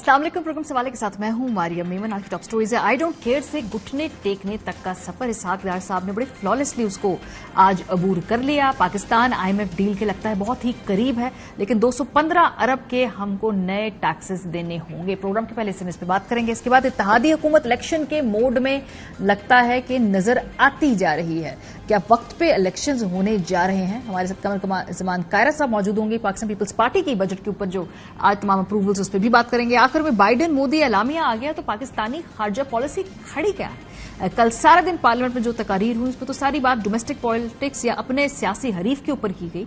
अस्सलाम वालेकुम। प्रोग्राम सवाले के साथ मैं हूं मारियम मेमन। आज की टॉप स्टोरीज है आई डोंट केयर से घुटने टेकने तक का सफर इसहाक डार साहब ने बड़े फ्लॉलेसली उसको आज अबूर कर लिया। पाकिस्तान IMF डील के लगता है बहुत ही करीब है, लेकिन 215 अरब के हमको नए टैक्सेस देने होंगे। प्रोग्राम के पहले SMS पे बात करेंगे। इसके बाद इत्तेहादी हुकूमत इलेक्शन के मोड में लगता है कि नजर आती जा रही है। क्या वक्त पे इलेक्शंस होने जा रहे हैं? हमारे साथ कमर जमान कायरा साहब मौजूद होंगे। पाकिस्तान पीपल्स पार्टी की बजट के ऊपर जो आज तमाम अप्रूवल्स उस पर भी बात करेंगे। आखिर में बाइडेन मोदी एलामिया आ गया तो पाकिस्तानी खारजा पॉलिसी खड़ी क्या है? कल सारा दिन पार्लियामेंट में जो तकारीर हुई उस पर तो सारी बात डोमेस्टिक पॉलिटिक्स या अपने सियासी हरीफ के ऊपर की गई।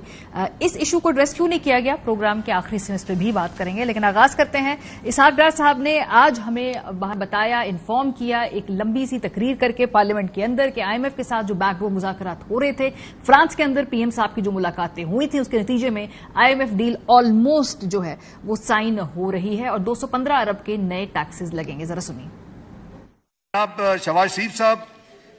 इस इशू को एड्रेस क्यों नहीं किया गया? प्रोग्राम के आखिरी सेमेस्टर पे भी बात करेंगे, लेकिन आगाज करते हैं। इसहाक डार साहब ने आज हमें बताया, इन्फॉर्म किया एक लंबी सी तकरीर करके पार्लियामेंट के अंदर कि IMF के साथ जो बैकडोर मुज़ाकरात हो रहे थे, फ्रांस के अंदर PM साहब की जो मुलाकातें हुई थी, उसके नतीजे में IMF डील ऑलमोस्ट जो है वो साइन हो रही है और 215 अरब के नए टैक्सेस लगेंगे। जरा सुनिए। आप शहबाज शरीफ साहब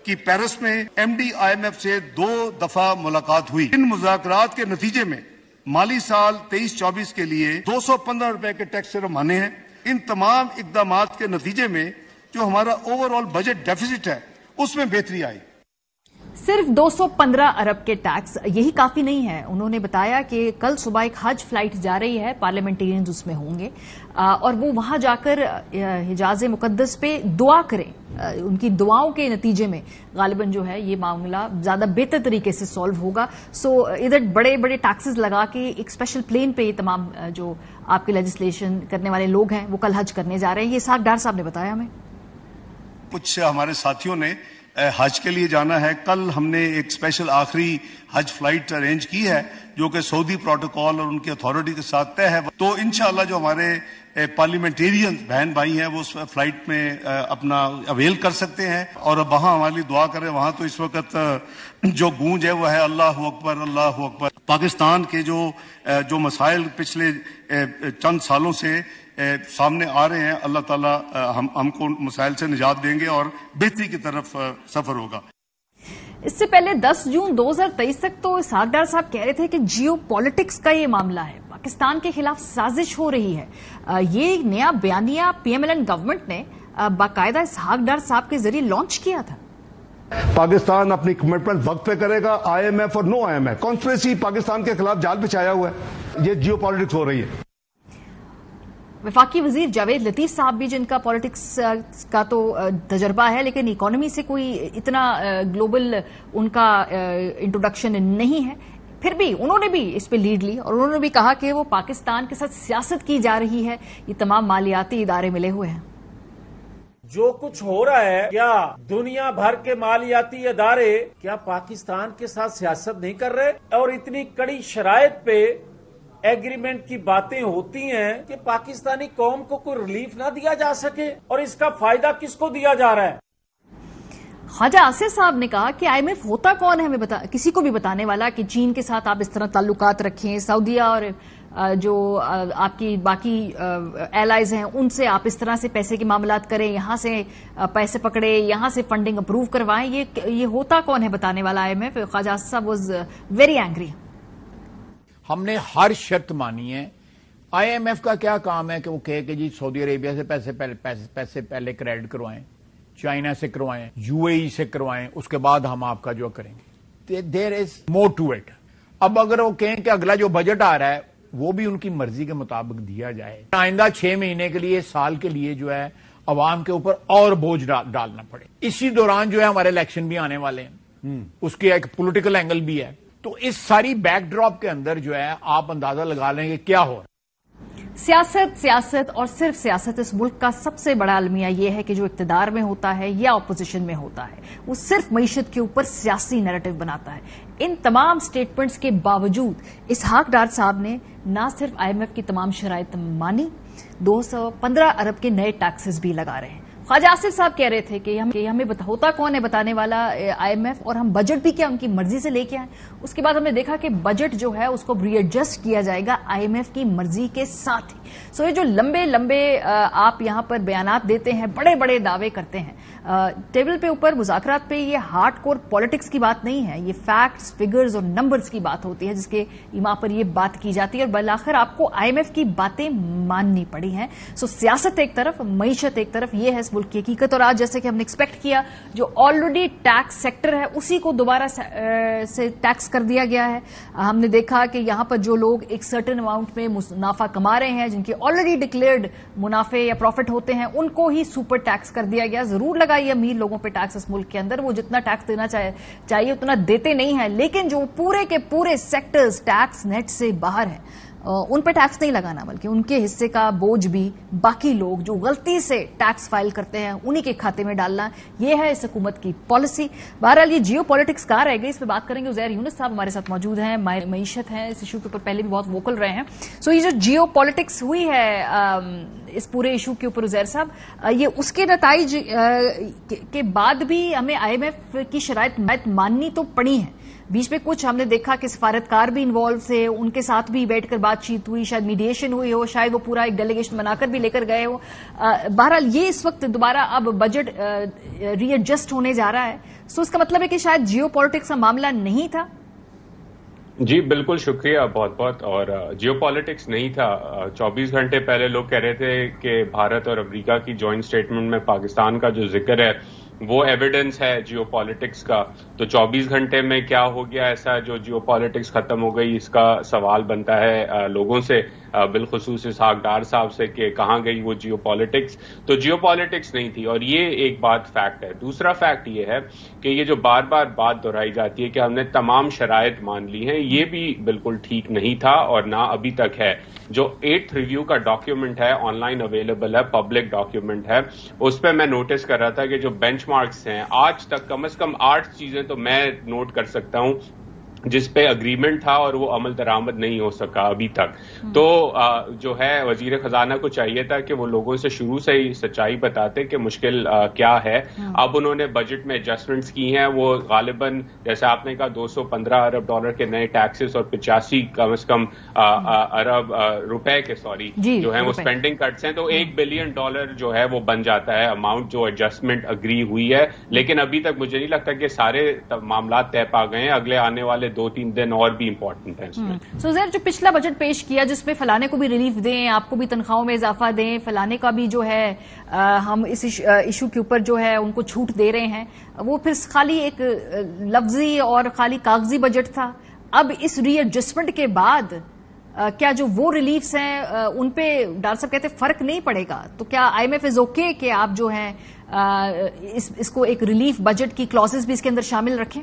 की पेरिस में MD IMF से 2 दफा मुलाकात हुई। इन मुज़ाकरात के नतीजे में माली साल 23-24 के लिए 215 रुपए के टैक्स सिर्फ माने हैं। इन तमाम इकदामात के नतीजे में जो हमारा ओवरऑल बजट डेफिसिट है उसमें बेहतरी आई। सिर्फ 215 अरब के टैक्स यही काफी नहीं है। उन्होंने बताया कि कल सुबह एक हज फ्लाइट जा रही है, पार्लियामेंटेरियंस उसमें होंगे और वो वहां जाकर हिजाज मुकद्दस पे दुआ करें। उनकी दुआओं के नतीजे में गालिबन जो है ये मामला ज्यादा बेहतर तरीके से सॉल्व होगा। सो इधर बड़े बड़े टैक्सेस लगा के एक स्पेशल प्लेन पे ये तमाम जो आपके लेजिस्लेशन करने वाले लोग हैं वो कल हज करने जा रहे हैं। ये इसहाक डार साहब ने बताया हमें। कुछ हमारे साथियों ने हज के लिए जाना है। कल हमने एक स्पेशल आखिरी हज फ्लाइट अरेंज की है जो कि सऊदी प्रोटोकॉल और उनकी अथॉरिटी के साथ तय है। तो इंशाल्लाह जो हमारे पार्लियामेंटेरियन बहन भाई हैं वो उस फ्लाइट में अपना अवेल कर सकते हैं और वहां हमारी दुआ करें। वहां तो इस वक्त जो गूंज है वो है अल्लाह अकबर अल्लाह अकबर। पाकिस्तान के जो मसाइल पिछले चंद सालों से सामने आ रहे हैं, अल्लाह ताला हमको मसाइल से निजात देंगे और बेहतरी की तरफ सफर होगा। इससे पहले 10 जून 2023 तक तो इसहाक डार साहब कह रहे थे कि जियो पॉलिटिक्स का ये मामला है, पाकिस्तान के खिलाफ साजिश हो रही है। ये नया बयानिया PMLN गवर्नमेंट ने बाकायदा इसहाक डार साहब के जरिए लॉन्च किया था। पाकिस्तान अपनी कमिटमेंट वक्त पे करेगा। IMF और नो IMF कॉन्स्पिरेसी पाकिस्तान के खिलाफ जाल बिछाया हुआ है। ये जियो पॉलिटिक्स हो रही है। वफाकी वजीर जावेद लतीफ साहब भी, जिनका पॉलिटिक्स का तो तजर्बा है लेकिन इकोनॉमी से कोई इतना ग्लोबल उनका इंट्रोडक्शन नहीं है, फिर भी उन्होंने भी इस पे लीड ली और उन्होंने भी कहा कि वो पाकिस्तान के साथ सियासत की जा रही है। ये तमाम मालियाती इदारे मिले हुए हैं। जो कुछ हो रहा है, क्या दुनिया भर के मालियाती इदारे क्या पाकिस्तान के साथ सियासत नहीं कर रहे? और इतनी कड़ी शराइत पे एग्रीमेंट की बातें होती हैं कि पाकिस्तानी कौम को कोई रिलीफ ना दिया जा सके, और इसका फायदा किसको दिया जा रहा है? ख्वाजा आसिफ साहब ने कहा कि IMF होता कौन है हमें किसी को भी बताने वाला कि चीन के साथ आप इस तरह ताल्लुकात रखें, सऊदीया और जो आपकी बाकी एलाइज हैं उनसे आप इस तरह से पैसे के मामलात करें, यहां से पैसे पकड़े, यहां से फंडिंग अप्रूव करवाएं। ये होता कौन है बताने वाला IMF? ख्वाजा आसिफ साहब वाज वेरी एंग्री। हमने हर शर्त मानी है। IMF का क्या काम है कि वो कहे कि जी सऊदी अरेबिया से पैसे पहले क्रेडिट करवाएं, चाइना से करवाएं, UAE से करवाएं, उसके बाद हम आपका जो करेंगे। There is more to it. अब अगर वो कहें कि अगला जो बजट आ रहा है वो भी उनकी मर्जी के मुताबिक दिया जाए, आइंदा 6 महीने के लिए, साल के लिए जो है अवाम के ऊपर और बोझ डालना पड़े। इसी दौरान जो है हमारे इलेक्शन भी आने वाले हैं, उसके एक पॉलिटिकल एंगल भी है। तो इस सारी बैकड्रॉप के अंदर जो है आप अंदाजा लगा लेंगे क्या हो रहा है। सियासत और सिर्फ सियासत इस मुल्क का सबसे बड़ा अलमिया यह है कि जो इक्तदार में होता है या अपोजिशन में होता है वो सिर्फ मईशत के ऊपर सियासी नैरेटिव बनाता है। इन तमाम स्टेटमेंट्स के बावजूद इसहाक डार साहब ने न सिर्फ IMF की तमाम शराइत मानी, 215 अरब के नए टैक्सेस भी लगा रहे हैं। خواجہ آصف صاحب کہہ رہے تھے کہ ہمیں ہوتا کون ہے بتانے والا IMF، اور ہم بجٹ بھی کیا ان کی مرضی سے لے کے آئیں. اس کے بعد ہم نے دیکھا کہ بجٹ جو ہے اس کو ری ایڈجسٹ کیا جائے گا IMF کی مرضی کے ساتھ ہی. سو یہ جو لمبے آپ یہاں پر بیانات دیتے ہیں، بڑے بڑے دعوے کرتے ہیں، ٹیبل پہ اوپر مذاکرات پہ یہ ہارڈ کور پالیٹکس کی بات نہیں ہے، یہ فیکٹس، فگرز اور نمبرز کی بات ہوتی ہے جس کے ایما پر یہ بات کی جاتی ہے، اور بالآخر آپ کو IMF کی باتیں ماننی پڑی ہیں. سو سیاست ایک طرف، معیشت ایک طرف، یہ ہے اس ملک کی حقیقت. اور آج جیسے کہ ہم نے ایکسپیکٹ کیا، جو آلریڈی ٹیکس سیکٹر ہے اسی کو دوبارہ سے ٹیکس کر دیا گیا ہے. ہم نے دیکھا کہ یہاں پر جو لوگ ایک سرٹن اماؤنٹ میں منافع کما رہے ہیں، جن کے آلریڈی ڈکلیئرڈ منافع یا پروفٹ ہوتے ہیں، ان کو ہی سپر ٹیکس کر دیا گیا. ضرور لگائی امیر لوگوں پہ ٹیکس اس ملک کے اندر، وہ جتنا ٹیکس دینا چاہیے اتنا دیتے نہیں ہیں، لیکن جو پورے کے پورے سیکٹرز ٹیکس نیٹ سے باہر ہیں ان پہ ٹیکس نہیں لگانا، بلکہ ان کے حصے کا بوجھ بھی باقی لوگ جو غلطی سے ٹیکس فائل کرتے ہیں انہی کے کھاتے میں ڈالنا. یہ ہے اس حکومت کی پالیسی. بہرحال یہ جیو پالیٹکس کہاں رہ گئی، اس پہ بات کریں گے. عزیر یونس صاحب ہمارے ساتھ موجود ہیں، معیشت ہیں، اس ایشو کے اوپر پہلے بھی بہت ووکل رہے ہیں. سو یہ جو جیو پالیٹکس ہوئی ہے اس پورے ایشو کے اوپر عزیر صاحب، یہ اس کے نتائج کے بعد بھی ہمیں IMF کی شرائط ماننی تو پڑی ہیں. بیچ میں کچھ ہم نے دیکھا کہ سفارتکار بھی انوالو تھے، ان کے ساتھ بھی بیٹھ کر بات چیت ہوئی، شاید میڈیشن ہوئی ہو، شاید وہ پورا ایک ڈیلیگیشن بنا کر بھی لے کر گئے ہو. بہرحال یہ اس وقت دوبارہ اب بجٹ ری ایڈجسٹ ہونے جا رہا ہے. سو اس کا مطلب ہے کہ شاید جیو پالیٹکس کا معاملہ نہیں تھا. جی بالکل، شکریہ بہت بہت. اور جیو پالیٹکس نہیں تھا. 24 گھنٹے پہلے لوگ کہہ رہے تھے کہ بھارت اور امریکہ کی جوائنٹ سٹیٹمنٹ میں پاکستان کا جو ذکر ہے وہ ایویڈنس ہے جیو پالیٹکس کا. تو 24 گھنٹے میں کیا ہو گیا ایسا جو جیو پالیٹکس ختم ہو گئی؟ اس کا سوال بنتا ہے لوگوں سے، بالخصوص اسحاق ڈار صاحب سے، کہ کہاں گئی وہ جیو پالیٹکس. تو جیو پالیٹکس نہیں تھی، اور یہ ایک بات فیکٹ ہے. دوسرا فیکٹ یہ ہے کہ یہ جو بار بار بات دہرائی جاتی ہے کہ ہم نے تمام شرائط مان لی ہیں، یہ بھی بالکل ٹھیک نہیں تھا اور نہ ابھی تک ہے. جو 8th ریویو کا ڈاکیومنٹ ہے، آن لائن اویلیبل ہے، پبلک ڈاکیومنٹ ہے، اس پہ میں نوٹس کر رہا تھا کہ جو بینچ مارکس ہیں آج تک کم از کم 8 چیزیں تو میں نوٹ کر سکتا ہوں جس پہ اگریمنٹ تھا اور وہ عمل درآمد نہیں ہو سکا ابھی تک. تو جو ہے وزیر خزانہ کو چاہیے تھا کہ وہ لوگوں سے شروع سے ہی سچائی بتاتے کہ مشکل کیا ہے. اب انہوں نے بجٹ میں ایڈجسٹمنٹس کی ہیں، وہ غالباً جیسے آپ نے کہا $215 ارب کے نئے ٹیکسز اور 85 کم از کم ارب روپے کے جو ہیں وہ اسپینڈنگ کٹس ہیں. تو $1 بلین جو ہے وہ بن جاتا ہے اماؤنٹ جو ایڈجسٹمنٹ اگری ہوئی ہے. لیکن ابھی تک مجھے نہیں لگتا کہ سارے معاملات طے پا گئے ہیں. اگلے آنے والے 2-3 دن اور بھی امپورٹنٹ ہیں اس میں. سو زیر جو پچھلا بجٹ پیش کیا جس میں فلانے کو بھی ریلیف دیں، آپ کو بھی تنخواہوں میں اضافہ دیں، فلانے کا بھی جو ہے ہم اس ایشو کے اوپر جو ہے ان کو چھوٹ دے رہے ہیں، وہ پھر خالی ایک لفظی اور خالی کاغذی بجٹ تھا. اب اس ری ایڈجسٹمنٹ کے بعد کیا جو وہ ریلیفز ہیں ان پہ ڈاکٹر صاحب کہتے فرق نہیں پڑے گا؟ تو کیا IMF از اوکے کہ آپ جو ہیں اس کو ایک ریلیف بجٹ کی کلاسز بھی اس کے اندر شامل رکھیں؟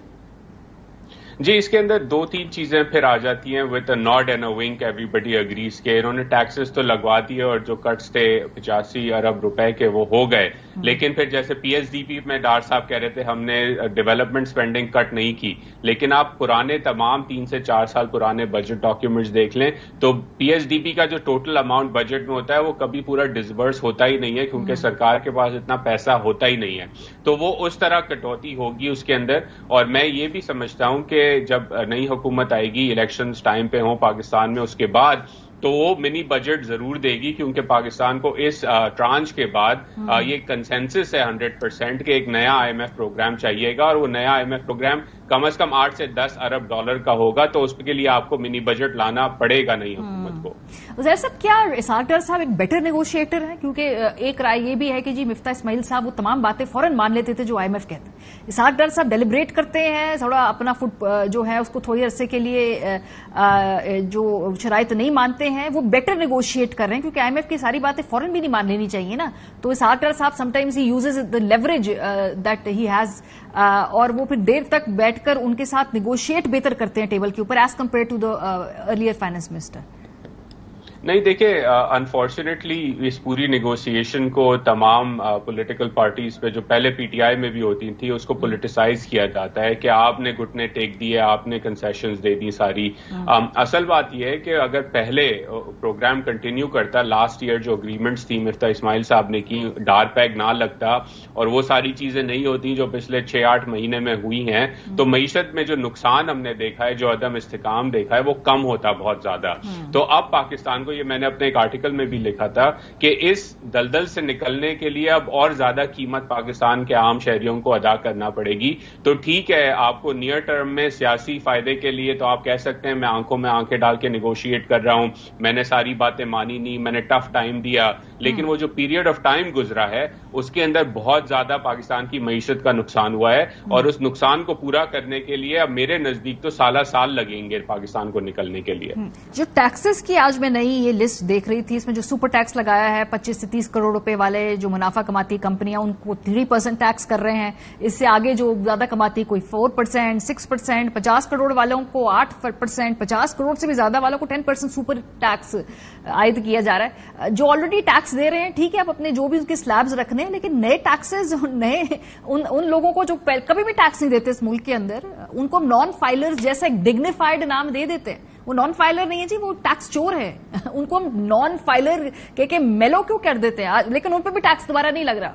جی اس کے اندر 2-3 چیزیں پھر آ جاتی ہیں. With a nod and a wink everybody agrees کے انہوں نے ٹیکسز تو لگوا دیے اور جو کٹس تھے 85 ارب روپے کے وہ ہو گئے. لیکن پھر جیسے PSDP میں ڈار صاحب کہہ رہے تھے ہم نے ڈیولپمنٹ سپینڈنگ کٹ نہیں کی، لیکن آپ پرانے تمام 3 سے 4 سال پرانے بجٹ ڈاکیومنٹس دیکھ لیں تو PSDP کا جو ٹوٹل اماؤنٹ بجٹ میں ہوتا ہے وہ کبھی پورا ڈسبرس ہوتا ہی نہیں ہے، کیونکہ سرکار کے پاس اتنا پیسہ ہوتا ہی نہیں ہے. تو وہ اس طرح کٹوتی ہوگی اس کے اندر. اور میں یہ بھی سمجھتا ہوں کہ جب نئی حکومت آئے گی، الیکشنز ٹائم پہ ہوں پاکستان میں، اس کے بعد تو وہ منی بجٹ ضرور دے گی، کیونکہ پاکستان کو اس ٹرانچ کے بعد یہ کنسنسس ہے 100% کہ ایک نیا IMF پروگرام چاہیے گا، اور وہ نیا IMF پروگرام کم از کم 8 سے 10 ارب ڈالر کا ہوگا. تو اس کے لیے آپ کو منی بجٹ لانا پڑے گا نئی حکومت کو. عزیر صاحب کیا اسحاق ڈار صاحب ایک بیٹر نیگوشیٹر ہیں؟ کیونکہ ایک رائے یہ بھی ہے کہ جی مفتاح اسماعیل صاحب وہ تمام باتیں فوراً مان لیتے تھے جو IMF کہتے ہیں. اسحاق ڈار صاحب ڈیلیبریٹ کرتے ہیں، تھوڑا اپنا فٹ جو ہے اس کو تھوڑی عرصے کے لیے جو شرائط نہیں مانتے ہیں وہ بیٹر نیگوشیٹ کر رہے ہیں، کیونکہ IMF کی ساری باتیں فوراً بھی نہیں مان لینی چاہیے نا. تو اسحاق ڈار صاحب some times he uses the leverage that he has, اور وہ پھر دیر تک بیٹھ کر ان کے ساتھ نیگوشیٹ بہتر کرتے ہیں ٹیبل کے اوپر as compare to the earlier finance minister. نہیں دیکھیں، انفارچونیٹلی اس پوری نیگوسیشن کو تمام پولیٹیکل پارٹیز پہ جو پہلے پی ٹی آئی میں بھی ہوتی تھی اس کو پولیٹیسائز کیا جاتا ہے کہ آپ نے گھٹنے ٹیک دیے، آپ نے کنسیشنز دے دی ساری. اصل بات یہ ہے کہ اگر پہلے پروگرام کنٹینیو کرتا، لاسٹ ایئر جو اگریمنٹس تھی مفتاح اسماعیل صاحب نے کی، ڈار پیگ نہ لگتا اور وہ ساری چیزیں نہیں ہوتی جو پچھلے 6-8 مہینے میں ہوئی ہیں، تو معیشت میں جو نقصان ہم نے دیکھا ہے، جو عدم استحکام دیکھا ہے، وہ کم ہوتا بہت زیادہ. تو اب پاکستان کو، یہ میں نے اپنے ایک آرٹیکل میں بھی لکھا تھا کہ اس دلدل سے نکلنے کے لیے اب اور زیادہ قیمت پاکستان کے عام شہریوں کو ادا کرنا پڑے گی. تو ٹھیک ہے، آپ کو نیئر ٹرم میں سیاسی فائدے کے لیے تو آپ کہہ سکتے ہیں میں آنکھوں میں آنکھیں ڈال کے نیگوشیٹ کر رہا ہوں، میں نے ساری باتیں مانی نہیں، میں نے ٹف ٹائم دیا، لیکن وہ جو پیریڈ آف ٹائم گزرا ہے اس کے اندر بہت زیادہ پاکستان کی معیشت کا نقصان ہوا ہے، اور اس نقصان کو پورا کرنے کے لیے اب میرے نزدیک تو سال لگیں گے پاکستان کو نکلنے کے لیے. جو ٹیکسز کی آج میں نئی یہ لسٹ دیکھ رہی تھی، اس میں جو سپر ٹیکس لگایا ہے 25 سے 30 کروڑ روپے والے جو منافع کماتی کمپنیاں ان کو 3% ٹیکس کر رہے ہیں. اس سے آگے جو زیادہ کماتی کوئی 4%، 6%، 50 کروڑ والوں کو 8%، 50 کروڑ سے بھی زیادہ والوں کو 10% سپر ٹیکس عائد کیا جا رہا ہے. جو آلریڈی ٹیکس دے رہے ہیں ٹھیک ہے، آپ اپنے جو بھی ان کے سلیبز رکھنے ہیں، لیکن نئے ٹیکسز نئے ان لوگوں کو جو کبھی بھی ٹیکس نہیں دیتے اس ملک کے اندر، ان کو نان فائلر جیسا ایک ڈگنیفائڈ نام دے دیتے ہیں. وہ نان فائلر نہیں ہے جی، وہ ٹیکس چور ہے. ان کو ہم نان فائلر کہ میلو کیوں کر دیتے ہیں، لیکن ان پہ بھی ٹیکس دوبارہ نہیں لگ رہا.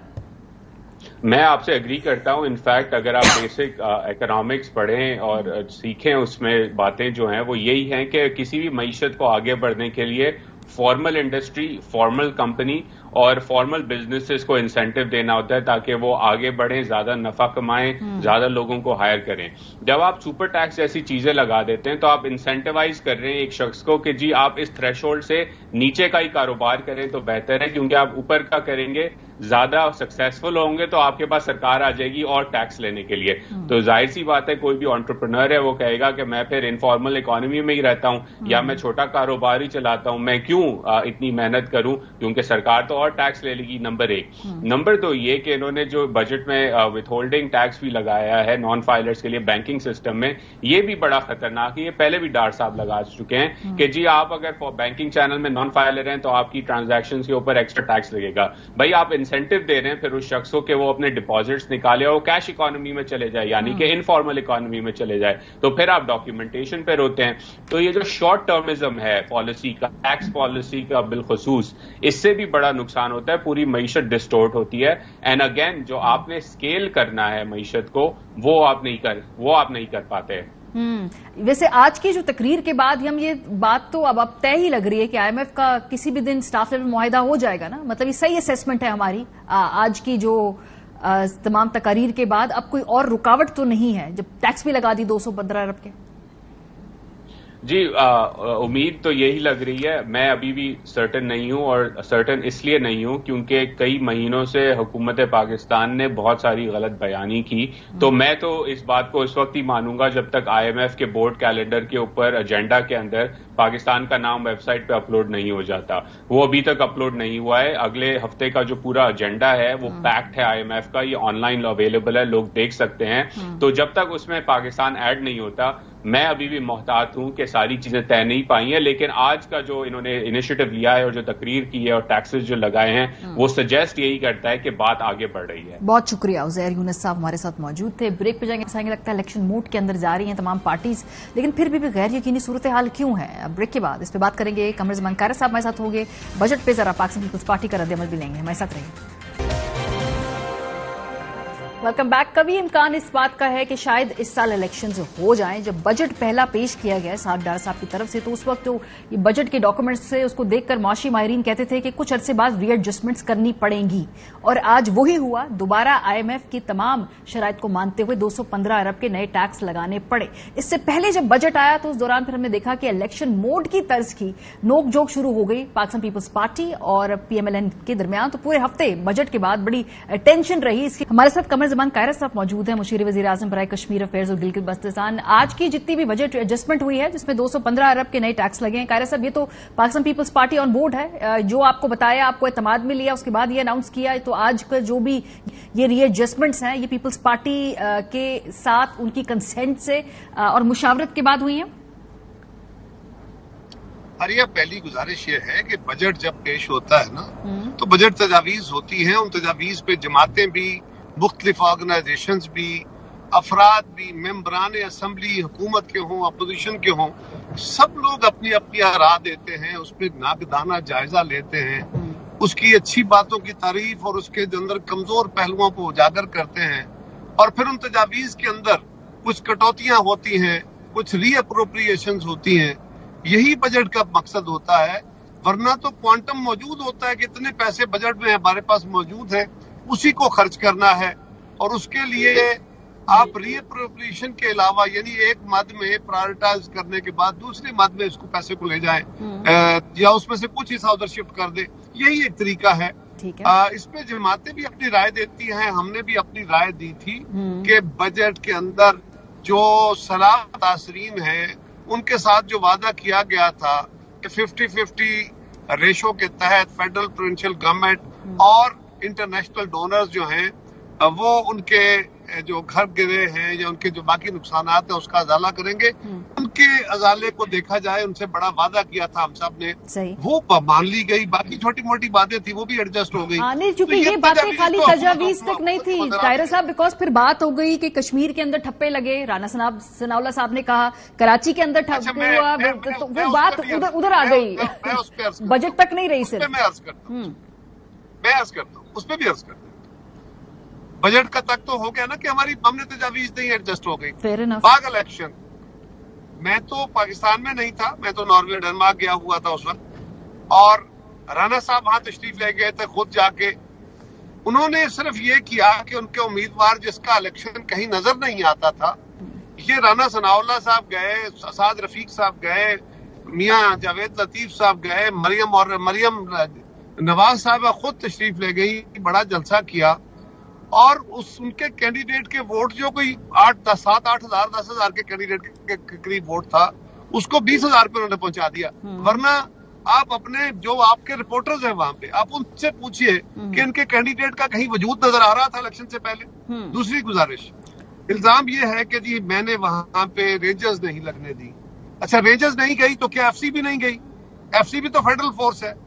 میں آپ سے اگری کرتا ہوں. انفیکٹ اگر آپ بیسک اکنامکس پڑھیں اور سیکھیں، اس میں باتیں جو ہیں وہ یہی ہیں کہ کسی بھی معیشت کو آگے بڑھنے کے لیے فارمل انڈسٹری، فارمل کمپنی اور فارمل بزنسز کو انسینٹیو دینا ہوتا ہے تاکہ وہ آگے بڑھیں، زیادہ نفع کمائیں، زیادہ لوگوں کو ہائر کریں. جب آپ سپر ٹیکس جیسی چیزیں لگا دیتے ہیں تو آپ انسینٹیوائز کر رہے ہیں ایک شخص کو کہ جی آپ اس تھریش ہولڈ سے نیچے کا ہی کاروبار کریں تو بہتر ہے، کیونکہ آپ اوپر کا کریں گے، زیادہ سکسیسفل ہوں گے تو آپ کے پاس سرکار آ جائے گی اور ٹیکس لینے کے لیے. تو ظاہر سی بات ہے کوئی بھی انٹرپرنر ہے وہ کہے گا کہ میں پھر انفارمل اکانومی میں ہی رہتا ہوں یا میں چھوٹا کاروبار ہی چلاتا ہوں، میں کیوں اتنی محنت کروں، کیونکہ سرکار تو اور ٹیکس لے لے گی. نمبر 1. نمبر 2 یہ کہ انہوں نے جو بجٹ میں وتھ ہولڈنگ ٹیکس بھی لگایا ہے نان فائلرز کے لیے بینکنگ سسٹم میں، یہ بھی بڑا خطرناک ہے. یہ پہلے بھی ڈار صاحب لگا چکے ہیں کہ جی آپ اگر بینکنگ چینل میں نان فائلر ہیں تو آپ کی ٹرانزیکشن کے اوپر ایکسٹرا ٹیکس لگے گا. بھائی آپ انسینٹیو دے رہے ہیں پھر اس شخص کو کہ وہ اپنے ڈپازٹس نکالے اور وہ کیش اکانومی میں چلے جائے، یعنی کہ انفارمل اکانومی میں چلے جائے، تو پھر آپ ڈاکیومنٹیشن پہ روتے ہیں. تو یہ جو شارٹ ٹرمزم ہے پالیسی کا، ٹیکس پالیسی کا بالخصوص، اس سے بھی بڑا نقصان ہوتا ہے، پوری معیشت ڈسٹورٹ ہوتی ہے. اینڈ اگین جو آپ نے اسکیل کرنا ہے معیشت کو وہ آپ نہیں کر پاتے. ویسے آج کی جو تقریر کے بعد ہم یہ بات تو اب طے ہی لگ رہی ہے کہ آئی ایم ایف کا کسی بھی دن سٹاف لیول معاہدہ ہو جائے گا نا. مطلب یہ صحیح اسیسمنٹ ہے ہماری آج کی جو تمام تقاریر کے بعد. اب کوئی اور رکاوٹ تو نہیں ہے جب ٹیکس بھی لگا دی 215 ارب کے. جی امید تو یہی لگ رہی ہے. میں ابھی بھی سرٹن نہیں ہوں، اور سرٹن اس لیے نہیں ہوں کیونکہ کئی مہینوں سے حکومت پاکستان نے بہت ساری غلط بیانی کی. تو میں تو اس بات کو اس وقت ہی مانوں گا جب تک آئی ایم ایف کے بورڈ کیلنڈر کے اوپر ایجنڈا کے اندر پاکستان کا نام ویب سائٹ پہ اپلوڈ نہیں ہو جاتا. وہ ابھی تک اپلوڈ نہیں ہوا ہے. اگلے ہفتے کا جو پورا ایجنڈا ہے وہ پیکڈ ہے آئی ایم ایف کا، یہ آن لائن اویلیبل ہے، لوگ دیکھ سکتے ہیں. تو جب تک اس میں پاکستان ایڈ نہیں ہوتا میں ابھی بھی محتاط ہوں کہ ساری چیزیں طے نہیں پائی ہیں. لیکن آج کا جو انہوں نے انیشیٹو لیا ہے اور جو تقریر کی ہے اور ٹیکسز جو لگائے ہیں وہ سجیسٹ یہی کرتا ہے کہ بات آگے بڑھ رہی ہے. بہت شکریہ عزیر یونس صاحب ہمارے ساتھ موجود تھے. بریک پہ جائیں گے. لگتا ہے الیکشن موڈ کے اندر جا رہی ہیں تمام پارٹیز، لیکن پھر بھی غیر یقینی صورتحال کیوں ہے؟ بریک کے بعد اس پہ بات کریں گے. قمر زمان کارا صاحب ہمارے ساتھ ہوں گے. بجٹ پہ ذرا پاکستان پیپلز پارٹی کا رد عمل بھی لیں گے. ہمارے ساتھ رہیں. Welcome back. کبھی امکان اس بات کا ہے کہ شاید اس سال الیکشنز ہو جائیں. جب بجٹ پہلا پیش کیا گیا سعد ڈار صاحب کی طرف سے تو اس وقت جو یہ بجٹ کے ڈاکومنٹس سے اس کو دیکھ کر معاشی ماہرین کہتے تھے کہ کچھ عرصے بعد ری ایڈجسٹمنٹس کرنی پڑیں گی، اور آج وہی ہوا. دوبارہ آئی ایم ایف کی تمام شرائط کو مانتے ہوئے 215 ارب کے نئے ٹیکس لگانے پڑے. اس سے پہلے جب بجٹ آیا تو اس دوران پھر ہم نے دیکھا کہ الیکشن موڈ کی طرز کی نوک جھوک شروع ہو گئی پاکستان پیپلز پارٹی اور پی ایم ایل این کے درمیان. تو پورے ہفتے بجٹ کے بعد بڑی ٹینشن رہی. اس کی ہمارے ساتھ قمر زمان کائرہ صاحب موجود ہیں، مشیر وزیر اعظم برائے کشمیر افیئرز اور گلگت بلتستان. آج کی جتنی بھی بجٹ ایڈجسٹمنٹ ہوئی ہے جس میں 215 ارب کے نئے ٹیکس لگے ہیں، کائرہ صاحب یہ تو Pakistan Peoples Party on board ہے، جو آپ کو بتایا، آپ کو اعتماد میں لیا، اس کے بعد یہ اناؤنس کیا. تو آج کا جو بھی یہ ری ایڈجسٹمنٹس ہیں یہ پیپلز پارٹی کے ساتھ ان کی کنسینٹ سے اور مشاورت کے بعد ہوئی ہیں. आर्या, पहली गुजारिश ये है कि बजट जब पेश होता है ना तो बजट तजावीज होती हैं, उन तजावीज पे जमातें भी, मुख्तलिफ ऑर्गेनाइजेशंस भी, अफराद भी, मेंबरान असम्बली हुकूमत के हों अपोजिशन के हों, सब लोग अपनी अपनी आरा देते हैं, उस पर नाकदाना जायजा लेते हैं, उसकी अच्छी बातों की तारीफ और उसके अंदर कमजोर पहलुओं को उजागर करते हैं, और फिर उन तजावीज के अंदर कुछ कटौतियां होती हैं, कुछ रीअप्रोप्रिएशंस होती हैं। यही बजट का मकसद होता है, वरना तो क्वांटम मौजूद होता है कि इतने पैसे बजट में हमारे पास मौजूद है, उसी को खर्च करना है, और उसके लिए आप रीअप्रोप्रिएशन के अलावा यानी एक मद में प्रायोरिटाइज करने के बाद दूसरे मद में इसको पैसे को ले जाएं या उसमें से कुछ हिस्सा उधर शिफ्ट कर दे, यही एक तरीका है। इस पे जमातें भी अपनी राय देती हैं, हमने भी अपनी राय दी थी कि बजट के अंदर जो सलाह तासरीन है उनके साथ जो वादा किया गया था कि 50-50 रेशो के तहत फेडरल प्रोविंशियल गवर्नमेंट और इंटरनेशनल डोनर्स जो हैं वो उनके जो घर गिरे हैं या उनके जो बाकी नुकसानात है उसका अजाला करेंगे, उनके अजाले को देखा जाए, उनसे बड़ा वादा किया था हम सब ने, वो मान ली गई, बाकी छोटी मोटी बातें थी वो भी एडजस्ट हो गई। चूंकि ये बातें खाली तजावीज तक नहीं थी कायरा साहब, बिकॉज फिर बात हो गई कि कश्मीर के अंदर ठप्पे लगे, राना सनाउल्लाह साहब ने कहा कराची के अंदर ठप्पे हुआ, तो वो बात उधर आ गई, बजट तक नहीं रही। सिर्फ मैं अर्ज करता हूँ उस पर भी अर्ज करता हूँ, बजट का तक तो हो गया ना कि हमने तजावीज नहीं एडजस्ट हो गई। बाग इलेक्शन, मैं तो पाकिस्तान में नहीं था, मैं तो नॉर्वे डेनमार्क गया हुआ था उस वक्त, और राना साहब वहां तशरीफ ले गए थे खुद जाके। उन्होंने सिर्फ ये किया कि उनके उम्मीदवार जिसका इलेक्शन कहीं नजर नहीं आता था, ये राना सनाउल्लाह साहब गए, साद रफीक साहब गए, मियां जावेद लतीफ साहब गए, मरियम नवाज साहब खुद तशरीफ ले गई, बड़ा जलसा किया, और उनके कैंडिडेट के वोट जो कोई 7-8 हजार 10 हजार के कैंडिडेट के करीब वोट था उसको 20,000 पे उन्होंने पहुंचा दिया। वरना आप अपने जो आपके रिपोर्टर्स हैं वहां पे, आप उनसे पूछिए कि इनके कैंडिडेट का कहीं वजूद नजर आ रहा था इलेक्शन से पहले। दूसरी गुजारिश, इल्जाम ये है कि जी मैंने वहां पे रेंजर्स नहीं लगने दी। अच्छा, रेंजर्स नहीं गई तो क्या एफसी भी नहीं गई? एफसी भी तो फेडरल फोर्स है।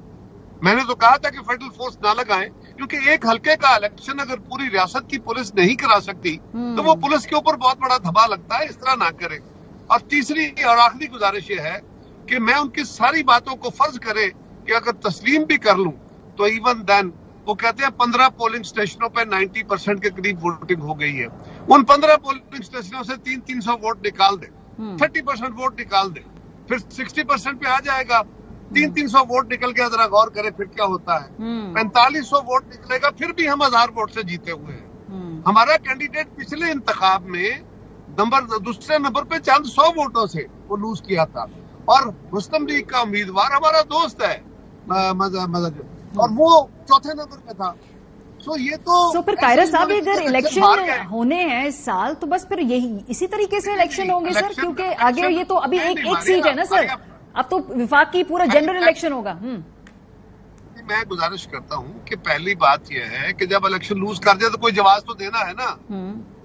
मैंने तो कहा था कि फेडरल फोर्स ना लगाएं, क्योंकि एक हल्के का इलेक्शन अगर पूरी रियासत की पुलिस नहीं करा सकती तो वो पुलिस के ऊपर बहुत बड़ा धब्बा लगता है, इस तरह ना करे। और तीसरी और आखिरी गुजारिश ये है कि मैं उनकी सारी बातों को फर्ज करे कि अगर तस्लीम भी कर लूं तो इवन देन वो कहते हैं 15 पोलिंग स्टेशनों पे 90% के करीब वोटिंग हो गई है। उन 15 पोलिंग स्टेशनों से 300 वोट निकाल दे, 30% वोट निकाल दे, फिर 60% पे आ जाएगा। 300 वोट निकल के जरा गौर करे फिर क्या होता है। 4500 वोट निकलेगा, फिर भी हम 1000 वोट से जीते हुए हैं। हमारा कैंडिडेट पिछले इंतखाब में दूसरे नंबर पे चंद 100 वोटों से वो लूज किया था, और मुस्लिम लीग का उम्मीदवार हमारा दोस्त है और वो चौथे नंबर पे था। ये तो फिर कायरा साहब अगर इलेक्शन होने हैं इस साल तो बस फिर यही इसी तरीके से इलेक्शन होंगे सर, क्योंकि आगे ये तो अभी एक सीट है ना सर, अब तो विफाक की पूरा जनरल इलेक्शन होगा। मैं गुजारिश करता हूँ कि पहली बात यह है कि जब इलेक्शन लूज कर जाए तो कोई जवाब तो देना है ना।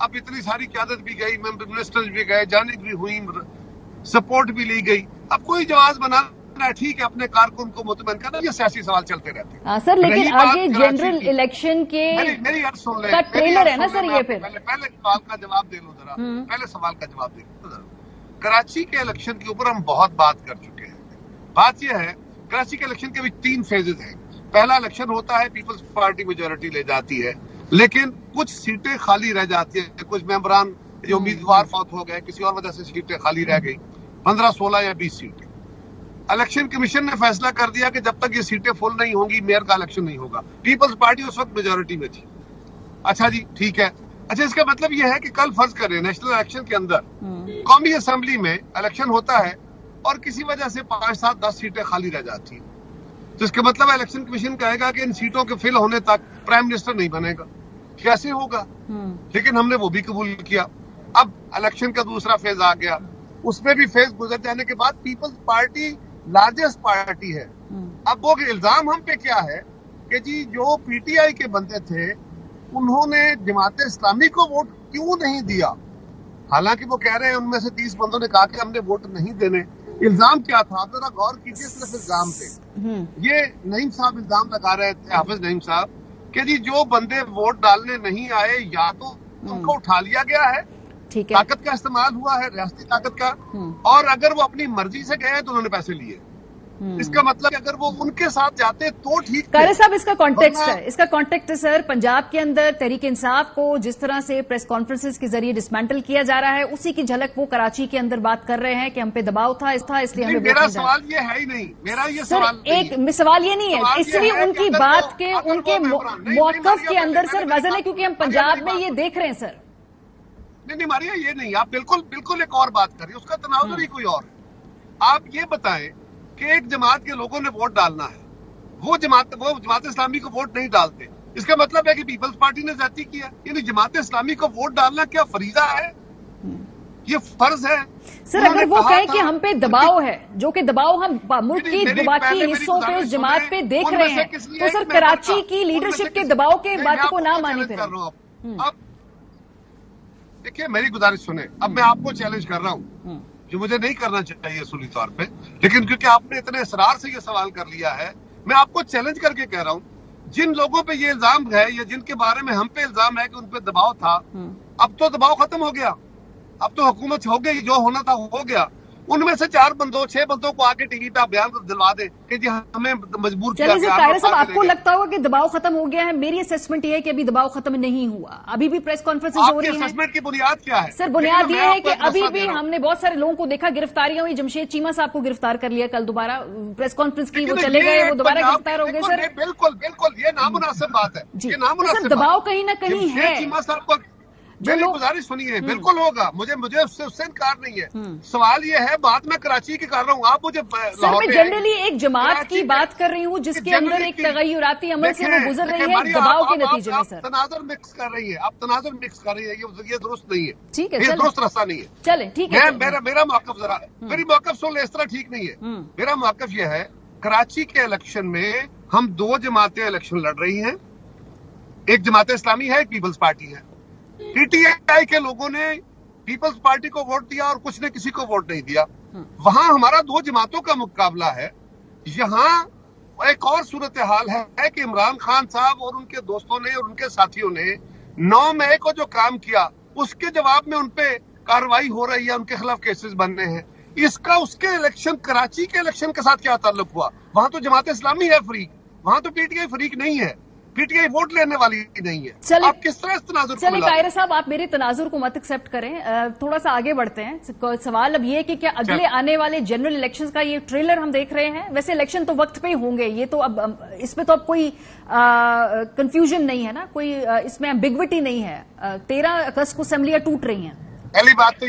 अब इतनी सारी क्यादत भी गई, मिनिस्टर्स भी गए, जानिब भी हुई, सपोर्ट भी ली गई, अब कोई जवाब बनाना ठीक है, अपने कारकुन को मुतमईन करना, ये सियासी सवाल चलते रहते हैं। सर लेकिन आगे जनरल इलेक्शन के मेरी अर्ज सुन ले, का ट्रेलर है ना सर ये। फिर पहले सवाल का जवाब दे लो जरा, पहले सवाल का जवाब दे लो। कराची के इलेक्शन के ऊपर हम बहुत बात कर चुके हैं। बात यह है, कराची के इलेक्शन के भी 3 फेजेज हैं। पहला इलेक्शन होता है, पीपल्स पार्टी मेजोरिटी ले जाती है, लेकिन कुछ सीटें खाली रह जाती है, कुछ मेंबरान जो उम्मीदवार फौत हो गए, किसी और वजह से सीटें खाली रह गई, 15, 16 या 20 सीटें। इलेक्शन कमीशन ने फैसला कर दिया कि जब तक ये सीटें फुल नहीं होंगी मेयर का इलेक्शन नहीं होगा। पीपल्स पार्टी उस वक्त मेजोरिटी में थी। अच्छा जी, ठीक है। अच्छा, इसका मतलब यह है कि कल फर्ज करें नेशनल इलेक्शन के अंदर कौमी असेंबली में इलेक्शन होता है और किसी वजह से 5, 7, 10 सीटें खाली रह जाती हैं, तो इसका मतलब इलेक्शन कमीशन कहेगा कि इन सीटों के फिल होने तक प्राइम मिनिस्टर नहीं बनेगा। कैसे होगा? लेकिन हमने वो भी कबूल किया। अब इलेक्शन का दूसरा फेज आ गया, उसमें भी फेज गुजर जाने के बाद पीपल्स पार्टी लार्जेस्ट पार्टी है। अब वो इल्जाम हम पे क्या है कि जी जो पीटीआई के बंदे थे उन्होंने जमात इस्लामी को वोट क्यों नहीं दिया, हालांकि वो कह रहे हैं उनमें से 30 बंदों ने कहा कि हमने वोट नहीं देने, الزام کیا تھا؟ آپ ذرا غور کیجیے صرف الزام پہ. یہ نعیم صاحب الزام لگا رہے تھے، حافظ نعیم صاحب، کہ جی جو بندے ووٹ ڈالنے نہیں آئے یا تو ان کو اٹھا لیا گیا ہے، طاقت کا استعمال ہوا ہے، ریاستی طاقت کا، اور اگر وہ اپنی مرضی سے گئے تو انہوں نے پیسے لیے. اس کا مطلب اگر وہ ان کے ساتھ جاتے تو ٹھیک. قاری صاحب اس کا کانٹیکسٹ ہے، اس کا کانٹیکٹ ہے سر، پنجاب کے اندر تحریک انصاف کو جس طرح سے پریس کانفرنسز کے ذریعے ڈسمینٹل کیا جا رہا ہے، اسی کی جھلک وہ کراچی کے اندر بات کر رہے ہیں کہ ہم پہ دباؤ تھا اس لیے ہمیں. میرا سوال یہ ہے ہی نہیں، میرا یہ سوال ایک سوال یہ نہیں ہے، اس لیے ان کی بات کے ان کے موقف کے اندر سر وزن ہے، کیونکہ ہم پنجاب میں یہ دیکھ رہے ہیں سر. نہیں ماریا یہ نہیں، آپ بالکل ایک اور بات کر رہے ہیں، اس کا تناظر ہی کوئی اور. آپ یہ بتائیں کہ ایک جماعت کے لوگوں نے ووٹ ڈالنا ہے، وہ جماعت اسلامی کو ووٹ نہیں ڈالتے، اس کا مطلب ہے کہ پیپلز پارٹی نے زیادتی کیا. یعنی جماعت اسلامی کو ووٹ ڈالنا کیا فریضہ ہے؟ یہ فرض ہے. سر اگر وہ کہیں کہ ہم پہ دباؤ ہے، جو کہ دباؤ ہم ملک کی باقی حصوں پہ اس جماعت پہ دیکھ رہے ہیں، تو سر کراچی کی لیڈرشپ کے دباؤ کے بات کو نہ مانے پھر. اب دیکھیے میری گزارش سنیں، اب میں آپ کو چیلنج کر رہا ہوں جو مجھے نہیں کرنا چاہیے اصولی طور پہ، لیکن کیونکہ آپ نے اتنے اصرار سے یہ سوال کر لیا ہے، میں آپ کو چیلنج کر کے کہہ رہا ہوں، جن لوگوں پہ یہ الزام ہے یا جن کے بارے میں ہم پہ الزام ہے کہ ان پہ دباؤ تھا، اب تو دباؤ ختم ہو گیا، اب تو حکومت ہو گئی، جو ہونا تھا ہو گیا. ان میں سے 6 بندوں کو آگے ٹی وی پہ آپ بیان دلوا دیں کہ جی ہمیں مجبور کیا گیا. قاری صاحب آپ کو لگتا ہوگا کہ دباؤ ختم ہو گیا ہے، میری اسیسمنٹ یہ ہے کہ ابھی دباؤ ختم نہیں ہوا، ابھی بھی پریس کانفرنس ہو رہی ہے. اسیسمنٹ کی بنیاد کیا ہے؟ سر بنیاد یہ ہے کہ ابھی بھی ہم نے بہت سارے لوگوں کو دیکھا، گرفتاریاں ہوئی، جمشید چیمہ صاحب کو گرفتار کر لیا کل دوبارہ، پریس کانفرنس کی وہ چلے گئے، وہ دوبارہ گرفتار ہو گئے. سر بالکل یہ نامناسب بات ہے. جی سر دباؤ کہیں نہ کہیں ہے. چیمہ صاحب کو میری گزارش سنیے، بالکل ہوگا، مجھے اس سے انکار نہیں ہے. سوال یہ ہے، بات میں کراچی کی کر رہا ہوں، آپ مجھے سر میں جنرلی ایک جماعت کی بات کر رہی ہوں جس کے اندر ایک تغیراتی عمل سے وہ گزر رہی ہے دباؤ کے نتیجے میں. سر تناظر مکس کر رہی ہے، آپ تناظر مکس کر رہی ہے، یہ درست نہیں ہے. ٹھیک ہے، یہ درست راستہ نہیں ہے. چلیں ٹھیک ہے. میرا موقف ذرا میری موقف سن لے، اس طرح ٹھیک نہیں ہے. میرا موقف یہ ہے، کراچی کے الیکشن میں ہم 2 جماعتیں الیکشن لڑ رہی ہیں، ایک جماعت اسلامی ہے، ایک پیپلز پارٹی ہے. پی ٹی آئی کے لوگوں نے پیپلز پارٹی کو ووٹ دیا اور کچھ نے کسی کو ووٹ نہیں دیا. وہاں ہمارا 2 جماعتوں کا مقابلہ ہے. یہاں ایک اور صورتحال ہے کہ عمران خان صاحب اور ان کے دوستوں نے اور ان کے ساتھیوں نے 9 مئی کو جو کام کیا اس کے جواب میں ان پہ کارروائی ہو رہی ہے، ان کے خلاف کیسز بننے ہیں. اس کے الیکشن کراچی کے الیکشن کے ساتھ کیا تعلق ہوا؟ وہاں تو جماعت اسلامی ہے فریق، وہاں تو پی ٹی آئی فریق نہیں ہے، پی ٹی آئی ووٹ لینے والی نہیں ہے. آپ کس طرح اس تناظر کو چلیں قاہرہ صاحب آپ میرے تناظر کو مت ایکسپٹ کریں، تھوڑا سا آگے بڑھتے ہیں. سوال اب یہ ہے کہ کیا اگلے آنے والے جنرل الیکشنز کا یہ ٹریلر ہم دیکھ رہے ہیں؟ ویسے الیکشن تو وقت پہ ہی ہوں گے، یہ تو اب اس میں تو اب کوئی کنفیوژن نہیں ہے نا، کوئی اس میں ایمبیگوٹی نہیں ہے. 13 اگست کو اسمبلیاں ٹوٹ رہی ہیں. پہلی بات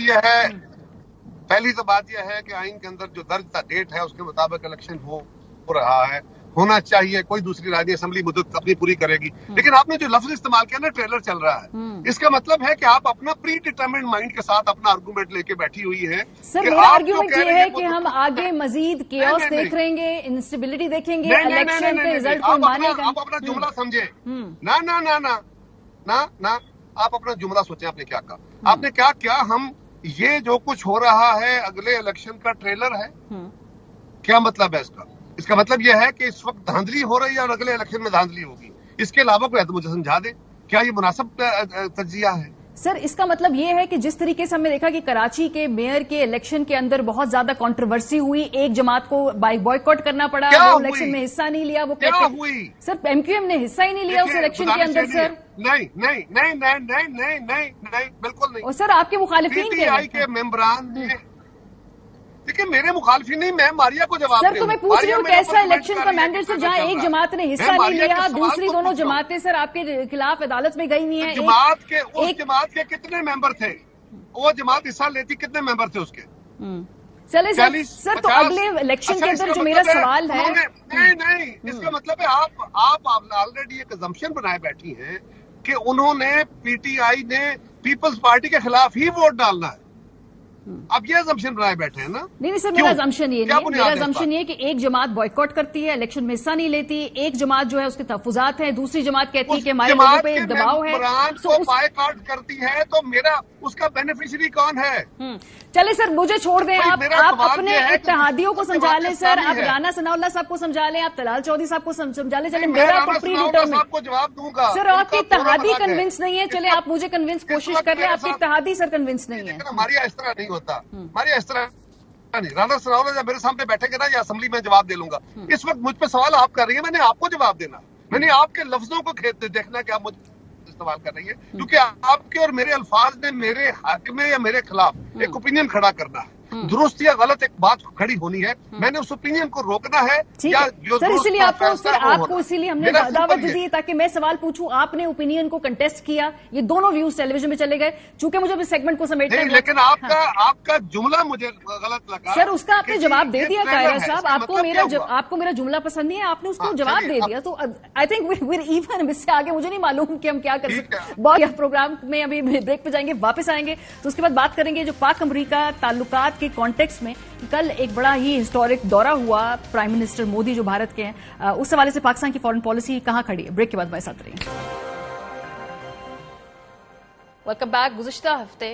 یہ ہے کہ آئین کے اندر جو درج ڈیٹ ہے اس کے مطابق الیکشن ہو رہا ہے، ہونا چاہیے. کوئی دوسری رائے اسمبلی مدت اپنی پوری کرے گی. لیکن آپ نے جو لفظ استعمال کیا نا ٹریلر چل رہا ہے، اس کا مطلب ہے کہ آپ اپنا پری ڈیٹرمنڈ مائنڈ کے ساتھ اپنا آرگومنٹ لے کے بیٹھی ہوئی ہے. سر میرا آرگومنٹ یہ ہے کہ ہم آگے مزید کیوس دیکھ رہیں گے، انسٹیبلٹی دیکھیں گے، الیکشن کے رزلٹ کو مانے گا. آپ اپنا جملہ سمجھے نہ آپ اپنا جملہ سوچیں آپ نے کیا کہا. آپ نے کیا ہم یہ جو کچھ ہو رہا ہے اگلے الیکشن کا ٹریلر ہے؟ کیا مطلب ہے اس کا؟ اس کا مطلب یہ ہے کہ اس وقت دھاندلی ہو رہی ہے اور اگلے الیکشن میں دھاندلی ہوگی. اس کے علاوہ کوئی مجھے سمجھا دے، کیا یہ مناسب تجزیہ ہے؟ سر اس کا مطلب یہ ہے کہ جس طریقے سے ہم نے دیکھا کہ کراچی کے میئر کے الیکشن کے اندر بہت زیادہ کنٹروورسی ہوئی، ایک جماعت کو بائیکاٹ کرنا پڑا، وہ الیکشن میں حصہ نہیں لیا. وہ کیا ہوئی؟ سر ایم کیو ایم نے حصہ ہی نہیں لیا اس الیکشن کے اندر. سر نہیں بالکل نہیں. اور سر آپ کے مخالفین کے ممبران دیکھیں، میرے مخالفین نہیں، میں ماریا کو جواب سر تو میں پوچھ رہی ہوں کیسا الیکشن کا مینڈیٹ سر جہاں ایک جماعت نے حصہ نہیں لیا، دوسری دونوں جماعتیں سر آپ کے خلاف عدالت میں گئی ہوئی ہیں. اس جماعت کے کتنے ممبر تھے؟ وہ جماعت حصہ لیتی کتنے ممبر تھے اس کے؟ چلے سر تو اگلے الیکشن کے اندر جو میرا سوال ہے، نہیں اس کا مطلب ہے آپ آلریڈی ایک assumption بنائے بیٹھی ہیں کہ انہوں نے پی ٹی آئی نے پیپلز پارٹی کے خلاف ہی ووٹ ڈالنا ہے. आप ये assumption बनाए बैठे हैं ना? नहीं सर, मेरा assumption ये नहीं है। मेरा assumption ये है कि एक जमात बॉयकॉट करती है, इलेक्शन में हिस्सा नहीं लेती, एक जमात जो है उसके तहफुजात हैं, दूसरी जमात कहती है कि हमारे लोगों पे दबाव है, तो बॉयकॉट करती है, तो मेरा उसका बेनिफिशियरी कौन है? चले सर, मुझे छोड़ दें, आप अपने इत्तेहादियों को समझा लें सर, आप राना सनाउल्लाह साहब को समझा लें, आप तलाल चौधरी साहब को समझा लें। चले, मेरा प्री डिटरमिनेट को जवाब दूंगा सर। आपकी इत्तेहादी कन्विंस नहीं है, चले आप मुझे कन्विंस कोशिश कर रहे हैं, आपकी इत्तेहादी सर कन्विंस नहीं है। हमारी इस तरह नहीं होता, हमारी इस तरह नहीं। राना सनाउल्लाह जब मेरे सामने बैठेंगे ना, या असेंबली में जवाब दे लूंगा। इस वक्त मुझ पे सवाल आप कर रही है, मैंने आपको जवाब देना, मैंने आपके लफ्जों को देखना कि आप मुझे इस्तेमाल कर रही है, क्योंकि आपके और मेरे अल्फाज ने मेरे हक में या मेरे खिलाफ एक ओपिनियन खड़ा करना है। दुरुस्त या गलत एक बात खड़ी होनी है, मैंने उस ओपिनियन को रोकना है या जो सर, इसीलिए आपको इसीलिए हमने दावत दी ताकि मैं सवाल पूछूं, आपने ओपिनियन को कंटेस्ट किया, ये दोनों व्यूज टेलीविजन में चले गए। चूंकि मुझे इस सेगमेंट को समेटना है, लेकिन आपका जुमला मुझे गलत लगा सर। उसका आपने जवाब दे दिया कायरा साहब, आपको मेरा जुमला पसंद नहीं है, आपने उसको जवाब दे दिया, तो आई थिंक वीर इवन। इससे आगे मुझे नहीं मालूम कि हम क्या कर सकते हैं। प्रोग्राम में अभी ब्रेक पे जाएंगे, वापस आएंगे तो उसके बाद बात करेंगे जो पाक अमरीका ताल्लुकात के कॉन्टेक्स्ट में कल एक बड़ा ही हिस्टोरिक दौरा हुआ प्राइम मिनिस्टर मोदी जो भारत के हैं, उस हवाले से पाकिस्तान की फॉरेन पॉलिसी कहां खड़ी है। ब्रेक के बाद हमारे साथ रहिए। Welcome back. गुज़िश्ता हफ्ते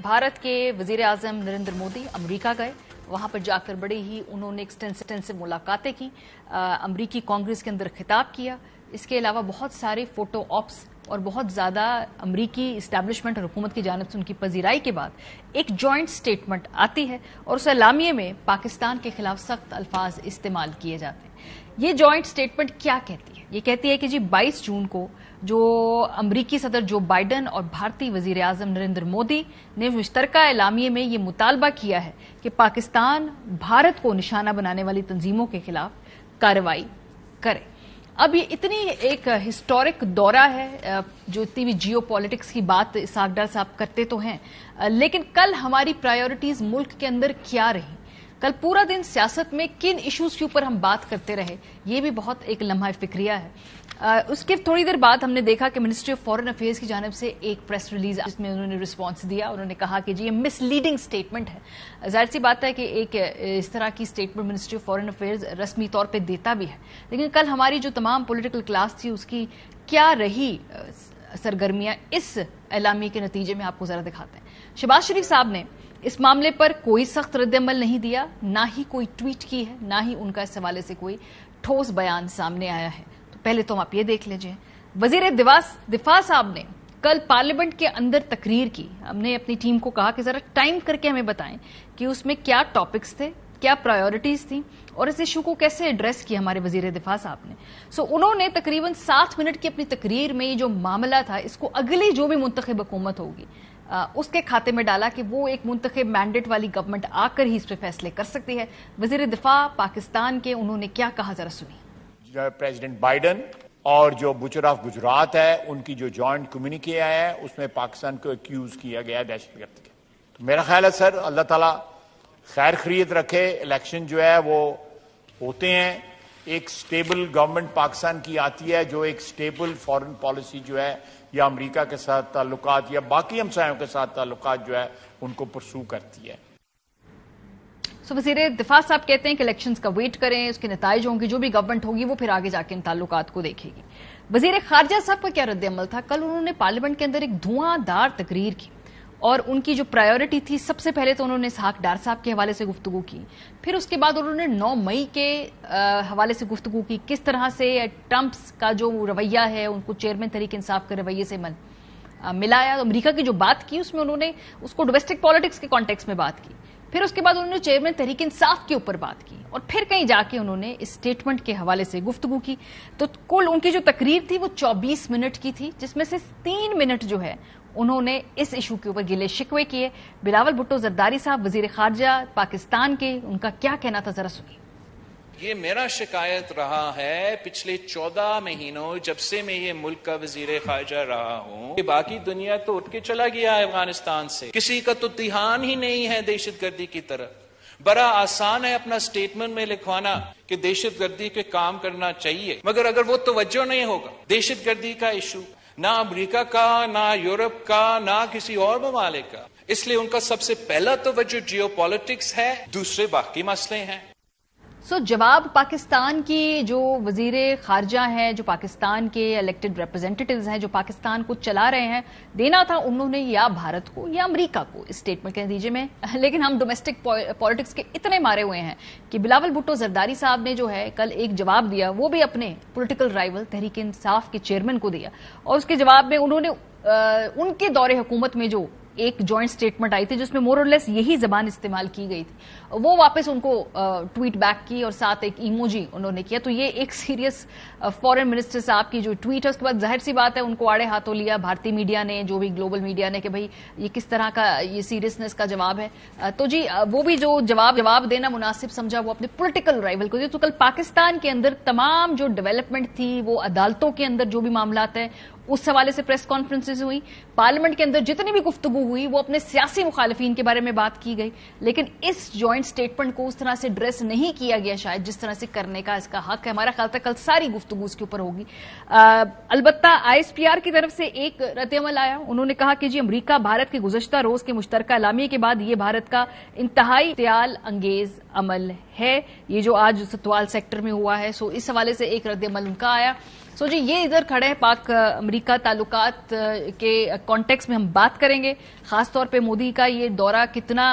भारत के वजीर आजम नरेंद्र मोदी अमरीका गए, वहां पर जाकर बड़ी ही उन्होंने एक्सटेंसिव मुलाकातें की, अमरीकी कांग्रेस के अंदर खिताब किया। इसके अलावा बहुत सारे फोटो ऑप्स और बहुत ज़्यादा अमरीकी इस्टेब्लिशमेंट और हुकूमत की जानिब से उनकी पजीराई के बाद एक जॉइंट स्टेटमेंट आती है और उस एलामिये में पाकिस्तान के खिलाफ सख्त अल्फाज इस्तेमाल किए जाते हैं। ये जॉइंट स्टेटमेंट क्या कहती है? ये कहती है कि जी 22 जून को जो अमरीकी सदर जो बाइडन और भारतीय वजीर आजम नरेंद्र मोदी ने मुश्तरका एलामिये में ये मुतालबा किया है कि पाकिस्तान भारत को निशाना बनाने वाली तंजीमों के खिलाफ कार्रवाई करे। अब ये इतनी एक हिस्टोरिक दौरा है, जो इतनी भी जियो पॉलिटिक्स की बात इसहाक डार साहब करते तो हैं, लेकिन कल हमारी प्रायोरिटीज मुल्क के अंदर क्या रही, कल पूरा दिन सियासत में किन इश्यूज के ऊपर हम बात करते रहे, ये भी बहुत एक लम्हा फिक्रिया है। उसके थोड़ी देर बाद हमने देखा कि मिनिस्ट्री ऑफ फॉरेन अफेयर्स की जानिब से एक प्रेस रिलीज जिसमें उन्होंने रिस्पांस दिया। उन्होंने कहा कि जी ये मिसलीडिंग स्टेटमेंट है। जाहिर सी बात है कि एक इस तरह की statement ministry of foreign affairs रस्मी तौर पे देता भी है, लेकिन कल हमारी जो तमाम पॉलिटिकल क्लास थी उसकी क्या रही सरगर्मियां, इस एलामी के नतीजे में आपको जरा दिखाते हैं। शहबाज शरीफ साहब ने इस मामले पर कोई सख्त रद्द-ए-अमल नहीं दिया, ना ही कोई ट्वीट की है, ना ही उनका इस हवाले से कोई ठोस बयान सामने आया है। पहले तो हम आप ये देख लीजिए, वजीर दिफा साहब ने कल पार्लियामेंट के अंदर तकरीर की। हमने अपनी टीम को कहा कि जरा टाइम करके हमें बताएं कि उसमें क्या टॉपिक्स थे, क्या प्रायोरिटीज थी और इस इशू को कैसे एड्रेस किया हमारे वजीर दिफा साहब ने। उन्होंने तकरीबन 7 मिनट की अपनी तकरीर में ये जो मामला था इसको अगली जो भी मुंतखब हुकूमत होगी उसके खाते में डाला कि वो एक मुंतखब मैंडेट वाली गवर्नमेंट आकर ही इस पर फैसले कर सकती है। वजीर दिफा पाकिस्तान के उन्होंने क्या कहा, जरा सुनिए। प्रेसिडेंट बाइडन और जो बुचर ऑफ गुजरात है उनकी जो जॉइंट कम्युनिके आया है उसमें पाकिस्तान को एक्यूज किया गया दहशतगर्दी के। तो मेरा ख्याल है सर अल्लाह ताला खैर खैरियत रखे, इलेक्शन जो है वो होते हैं, एक स्टेबल गवर्नमेंट पाकिस्तान की आती है जो एक स्टेबल फॉरेन पॉलिसी जो है या अमेरिका के साथ ताल्लुकात या बाकी हमसायों के साथ ताल्लुकात जो है उनको परसू करती है। वजीर दिफा साहब कहते हैं कि इलेक्शंस का वेट करें, उसके नताइज होंगे, जो भी गवर्नमेंट होगी वो फिर आगे जाके इन ताल्लुकात को देखेगी। वजीर खारजा साहब का क्या रद्द-ए-अमल था? कल उन्होंने पार्लियामेंट के अंदर एक धुआंधार तकरीर की और उनकी जो प्रायोरिटी थी, सबसे पहले तो उन्होंने इसहाक डार साहब के हवाले से गुफ्तगू की, फिर उसके बाद उन्होंने 9 मई के हवाले से गुफ्तगू की, किस तरह से ट्रंप का जो रवैया है उनको चेयरमैन तहरीक इंसाफ के रवैये से मिलाया। अमरीका की जो बात की उसमें उन्होंने उसको डोमेस्टिक पॉलिटिक्स के कॉन्टेक्स्ट में बात की, फिर उसके बाद उन्होंने चेयरमैन तहरीक इंसाफ के ऊपर बात की और फिर कहीं जाके उन्होंने इस स्टेटमेंट के हवाले से गुफ्तगू की। तो कुल उनकी जो तकरीर थी वो 24 मिनट की थी, जिसमें से 3 मिनट जो है उन्होंने इस इशू के ऊपर गिले शिकवे किए। बिलावल भुट्टो जरदारी साहब वजीर खारजा पाकिस्तान के, उनका क्या कहना था, जरा सुनिए। ये मेरा शिकायत रहा है पिछले 14 महीनों जब से मैं ये मुल्क का वजीर खारजा रहा हूँ कि बाकी दुनिया तो उठ के चला गया है अफगानिस्तान से, किसी का तो ध्यान ही नहीं है दहशतगर्दी की तरफ। बड़ा आसान है अपना स्टेटमेंट में लिखवाना कि दहशतगर्दी के काम करना चाहिए, मगर अगर वो तवज्जो नहीं होगा दहशतगर्दी का इशू ना अमेरिका का, ना यूरोप का, ना किसी और ममालिक का, इसलिए उनका सबसे पहला तवज्जो जियो पॉलिटिक्स है, दूसरे बाकी मसले हैं। जवाब पाकिस्तान की जो वजीरे खारजा हैं, जो पाकिस्तान के इलेक्टेड रिप्रेजेंटेटिव्स हैं, जो पाकिस्तान को चला रहे हैं, देना था उन्होंने या भारत को या अमेरिका को इस स्टेटमेंट के नतीजे में। लेकिन हम डोमेस्टिक पॉलिटिक्स के इतने मारे हुए हैं कि बिलावल भुट्टो जरदारी साहब ने जो है कल एक जवाब दिया, वो भी अपने पॉलिटिकल राइवल तहरीक इंसाफ के चेयरमैन को दिया, और उसके जवाब में उन्होंने उनके दौरे हुकूमत में जो एक जॉइंट स्टेटमेंट आई थी जिसमें मोर और लेस यही जबान इस्तेमाल की गई थी, वो वापस उनको ट्वीट बैक की और साथ एक इमोजी उन्होंने किया। तो ये एक सीरियस फॉरेन मिनिस्टर साहब की जो ट्वीट है, उसके बाद जाहिर सी बात है उनको आड़े हाथों लिया भारतीय मीडिया ने, जो भी ग्लोबल मीडिया ने, कि भाई ये किस तरह का ये सीरियसनेस का जवाब है। तो जी वो भी जो जवाब देना मुनासिब समझा वो अपने पॉलिटिकल राइवल को दिया। तो कल पाकिस्तान के अंदर तमाम जो डेवलपमेंट थी वो अदालतों के अंदर जो भी मामलात है उस हवाले से प्रेस कॉन्फ्रेंसेज हुई, पार्लियामेंट के अंदर जितनी भी गुफ्तगू हुई वो अपने सियासी मुखालिफिन के बारे में बात की गई, लेकिन इस जॉइंट स्टेटमेंट को उस तरह से ड्रेस नहीं किया गया शायद जिस तरह से करने का इसका हक है। हमारा ख्याल था कल सारी गुफ्तगू उसके ऊपर होगी। अलबत्ता ISPR की तरफ से एक रद्द-ए-अमल आया, उन्होंने कहा कि जी अमरीका भारत के गुज़श्ता रोज के मुश्तरका एलामिये के बाद ये भारत का इंतहाई इत्याल अंगेज अमल है, ये जो आज सतवाल सेक्टर में हुआ है। सो इस हवाले से एक रद्द-ए-अमल उनका आया। सो जी ये इधर खड़े हैं, पाक अमेरिका ताल्लुकात के कॉन्टेक्स्ट में हम बात करेंगे, खासतौर पे मोदी का ये दौरा कितना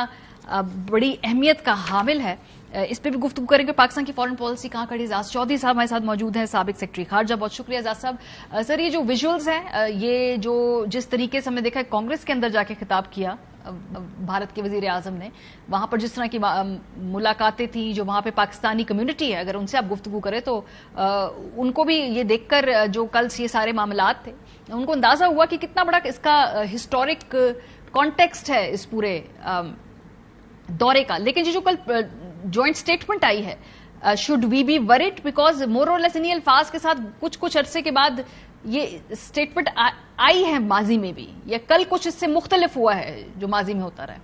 बड़ी अहमियत का हामिल है, इस पे भी गुफ्तगू करेंगे। पाकिस्तान की फॉरेन पॉलिसी कहां खड़ी, एजाज चौधरी साहब हमारे साथ मौजूद हैं, साबिक सेक्रेटरी खारजा। बहुत शुक्रिया एजाज साहब। सर ये जो विजुअल्स हैं, ये जो जिस तरीके से हमने देखा है कांग्रेस के अंदर जाके खिताब किया भारत के वजीर आजम ने, वहां पर जिस तरह की मुलाकातें थी, जो वहां पे पाकिस्तानी कम्युनिटी है, अगर उनसे आप गुफ्तगू करें तो उनको भी ये देखकर जो कल ये सारे मामलात थे उनको अंदाजा हुआ कि कितना बड़ा इसका हिस्टोरिक कॉन्टेक्स्ट है इस पूरे दौरे का। लेकिन जो कल जॉइंट स्टेटमेंट आई है, should we be worried, because more or less इन्हीं अल्फाज के साथ कुछ अरसे के बाद ये स्टेटमेंट आई है माजी में भी, या कल कुछ इससे मुख्तलिफ हुआ है जो माजी में होता रहा है?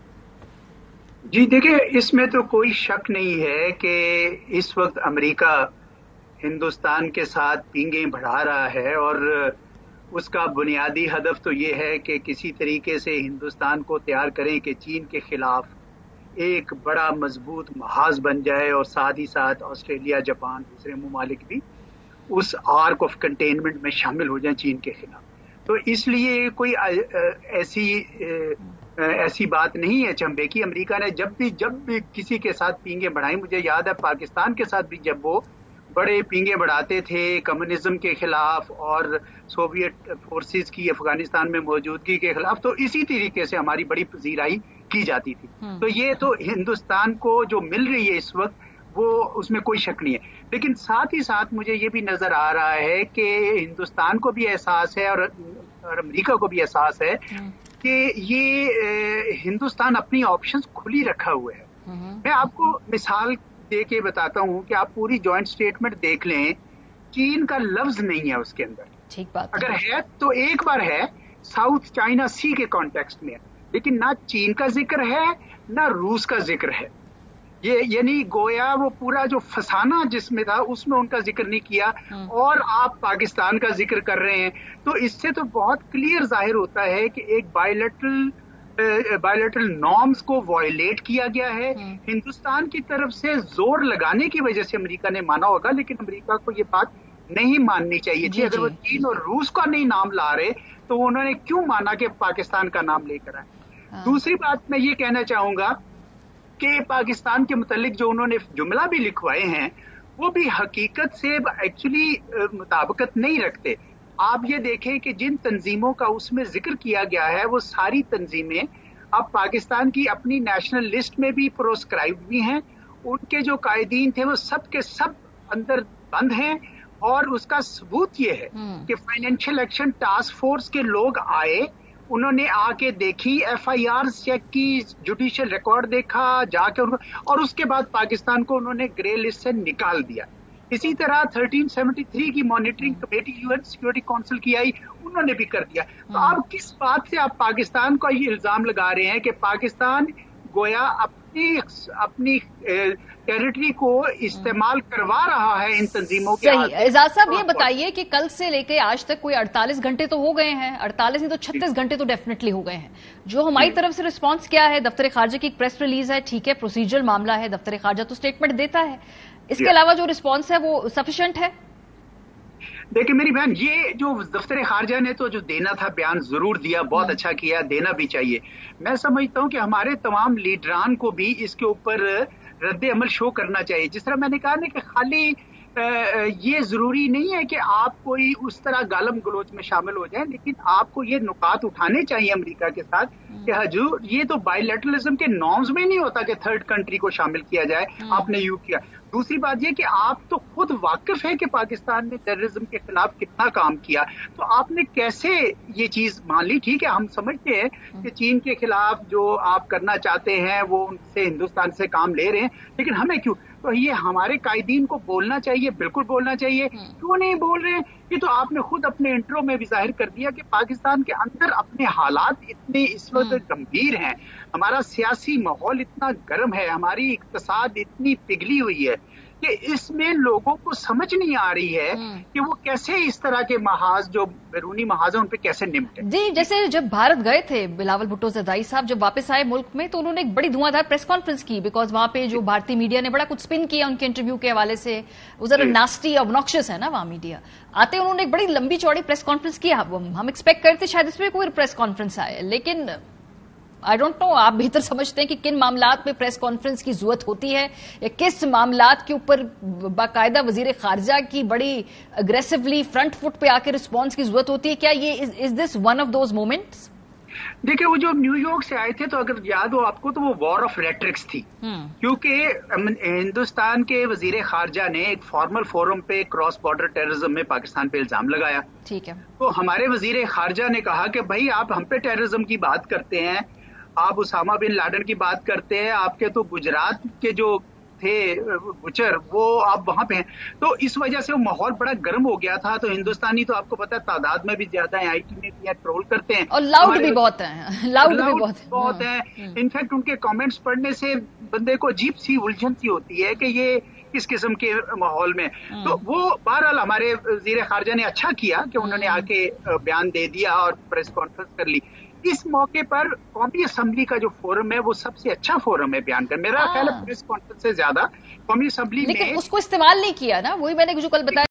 जी देखिए, इसमें तो कोई शक नहीं है कि इस वक्त अमेरिका हिंदुस्तान के साथ पींगे बढ़ा रहा है, और उसका बुनियादी हदफ तो ये है कि किसी तरीके से हिंदुस्तान को तैयार करें कि चीन के खिलाफ एक बड़ा मजबूत महाज बन जाए, और साथ ही साथ ऑस्ट्रेलिया, जापान, दूसरे ममालिक भी उस आर्क ऑफ कंटेनमेंट में शामिल हो जाएं चीन के खिलाफ। तो इसलिए कोई ऐसी बात नहीं है चंबे की। अमेरिका ने जब भी किसी के साथ पींगे बढ़ाई, मुझे याद है पाकिस्तान के साथ भी जब वो बड़े पींगे बढ़ाते थे कम्युनिज्म के खिलाफ और सोवियत फोर्सेस की अफगानिस्तान में मौजूदगी के खिलाफ, तो इसी तरीके से हमारी बड़ी पजीराई की जाती थी। तो ये तो हिंदुस्तान को जो मिल रही है इस वक्त, वो उसमें कोई शक नहीं है। लेकिन साथ ही साथ मुझे ये भी नजर आ रहा है कि हिंदुस्तान को भी एहसास है और अमेरिका को भी एहसास है कि ये हिंदुस्तान अपनी ऑप्शंस खुली रखा हुआ है। मैं आपको मिसाल दे के बताता हूँ कि आप पूरी जॉइंट स्टेटमेंट देख लें, चीन का लफ्ज नहीं है उसके अंदर। ठीक बात, अगर है तो एक बार है साउथ चाइना सी के कॉन्टेक्स्ट में, लेकिन ना चीन का जिक्र है ना रूस का जिक्र है। ये यानी गोया वो पूरा जो फसाना जिसमें था उसमें उनका जिक्र नहीं किया, और आप पाकिस्तान का जिक्र कर रहे हैं। तो इससे तो बहुत क्लियर जाहिर होता है कि एक बायलैटरल नॉर्म्स को वायलेट किया गया है। हिंदुस्तान की तरफ से जोर लगाने की वजह से अमेरिका ने माना होगा, लेकिन अमेरिका को ये बात नहीं माननी चाहिए थी। अगर वो चीन और रूस का नहीं नाम ला रहे तो उन्होंने क्यों माना कि पाकिस्तान का नाम लेकर आए। दूसरी बात मैं ये कहना चाहूंगा कि पाकिस्तान के मुतालिक जो उन्होंने जुमला भी लिखवाए हैं वो भी हकीकत से एक्चुअली मुताबिकत नहीं रखते। आप ये देखें कि जिन तंजीमों का उसमें जिक्र किया गया है वो सारी तंजीमें अब पाकिस्तान की अपनी नेशनल लिस्ट में भी प्रोस्क्राइब्ड भी हैं। उनके जो कायदीन थे वो सब के सब अंदर बंद हैं, और उसका सबूत ये है कि फाइनेंशियल एक्शन टास्क फोर्स के लोग आए, उन्होंने आके देखी, FIR चेक की, जुडिशियल रिकॉर्ड देखा जाके और उसके बाद पाकिस्तान को उन्होंने ग्रे लिस्ट से निकाल दिया। इसी तरह 1373 की monitoring committee UN security council की आई, उन्होंने भी कर दिया। तो आप किस बात से आप पाकिस्तान को ये इल्जाम लगा रहे हैं कि पाकिस्तान गोया अपनी टेरिटरी को इस्तेमाल करवा रहा है इन तंजीमों के। सही। एजाज साहब ये बताइए कि कल से लेके आज तक कोई 48 घंटे तो हो गए हैं, 48 नहीं तो 36 घंटे तो डेफिनेटली हो गए हैं। जो हमारी तरफ से रिस्पांस क्या है? दफ्तर खारजा की एक प्रेस रिलीज है, ठीक है, प्रोसीजरल मामला है, दफ्तर खारजा तो स्टेटमेंट देता है, इसके अलावा जो रिस्पांस है वो सफिशिएंट है? देखिए मेरी बहन, ये जो दफ्तर खारजा ने तो जो देना था बयान जरूर दिया, बहुत अच्छा किया, देना भी चाहिए। मैं समझता हूं कि हमारे तमाम लीडरान को भी इसके ऊपर रद्द अमल शो करना चाहिए। जिस तरह मैंने कहा ना कि खाली ये जरूरी नहीं है कि आप कोई उस तरह गालम गलोच में शामिल हो जाएं, लेकिन आपको ये नुकात उठाने चाहिए अमेरिका के साथ कि हजूर ये तो बायलैटरलिज्म के नॉर्म्स में नहीं होता कि थर्ड कंट्री को शामिल किया जाए, आपने यूं किया। दूसरी बात ये कि आप तो खुद वाकिफ है कि पाकिस्तान ने टेररिज्म के खिलाफ कितना काम किया, तो आपने कैसे ये चीज मान ली? ठीक है, हम समझते हैं कि चीन के खिलाफ जो आप करना चाहते हैं वो उनसे हिंदुस्तान से काम ले रहे हैं, लेकिन हमें क्यों? तो ये हमारे कायदीन को बोलना चाहिए, बिल्कुल बोलना चाहिए। क्यों नहीं बोल रहे हैं? ये तो आपने खुद अपने इंट्रो में भी जाहिर कर दिया कि पाकिस्तान के अंदर अपने हालात इतने इस वक्त गंभीर हैं, हमारा सियासी माहौल इतना गर्म है, हमारी इक्तसाद इतनी पिघली हुई है कि इसमें लोगों को समझ नहीं आ रही है कि वो कैसे इस तरह के महाज जो बैरूनी महाज हैं उन पे कैसे निपटे। जी, जैसे जब भारत गए थे बिलावल भुट्टो ज़रदारी साहब, जब वापस आए मुल्क में तो उन्होंने एक बड़ी धुआंधार प्रेस कॉन्फ्रेंस की, बिकॉज वहां पे जो भारतीय मीडिया ने बड़ा कुछ स्पिन किया उनके इंटरव्यू के हवाले से, वो जरा नास्टी ऑब्नॉक्शियस है ना वहां मीडिया। आते उन्होंने एक बड़ी लंबी चौड़ी प्रेस कॉन्फ्रेंस की, हम एक्सपेक्ट करते शायद इसमें कोई प्रेस कॉन्फ्रेंस आए, लेकिन आई डोंट नो, आप बेहतर समझते हैं कि किन मामलात में प्रेस कॉन्फ्रेंस की जरूरत होती है या किस मामलात के ऊपर बाकायदा वजीर खारजा की बड़ी अग्रेसिवली फ्रंट फुट पे आके रिस्पांस की जरूरत होती है? क्या ये is this one of those moments? देखिए, वो जो न्यूयॉर्क से आए थे तो अगर याद हो आपको तो वो वॉर ऑफ रेट्रिक्स थी, क्योंकि हिंदुस्तान के वजीर खारजा ने एक फॉर्मल फोरम पे क्रॉस बॉर्डर टेररिज्म में पाकिस्तान पे इल्जाम लगाया। ठीक है, तो हमारे वजीर खारजा ने कहा कि भाई आप हम पे टेररिज्म की बात करते हैं, आप उसामा बिन लादेन की बात करते हैं, आपके तो गुजरात के जो थे गुचर वो आप वहां पे हैं, तो इस वजह से वो माहौल बड़ा गर्म हो गया था। तो हिंदुस्तानी तो आपको पता है तादाद में भी ज्यादा है, आईटी में भी ट्रोल करते हैं और लाउड भी बहुत है, लाउड भी बहुत है। इनफैक्ट उनके कमेंट्स पढ़ने से बंदे को अजीब सी उलझन सी होती है कि ये किस किस्म के माहौल में। तो वो बहरहाल हमारे वजीर खारजा ने अच्छा किया कि उन्होंने आके बयान दे दिया और प्रेस कॉन्फ्रेंस कर ली। इस मौके पर कौमी असम्बली का जो फोरम है वो सबसे अच्छा फोरम है बयान कर, मेरा ख्याल है प्रेस कॉन्फ्रेंस से ज्यादा कौमी असम्बली में, लेकिन उसको इस्तेमाल नहीं किया ना, वही मैंने जो कल बताया।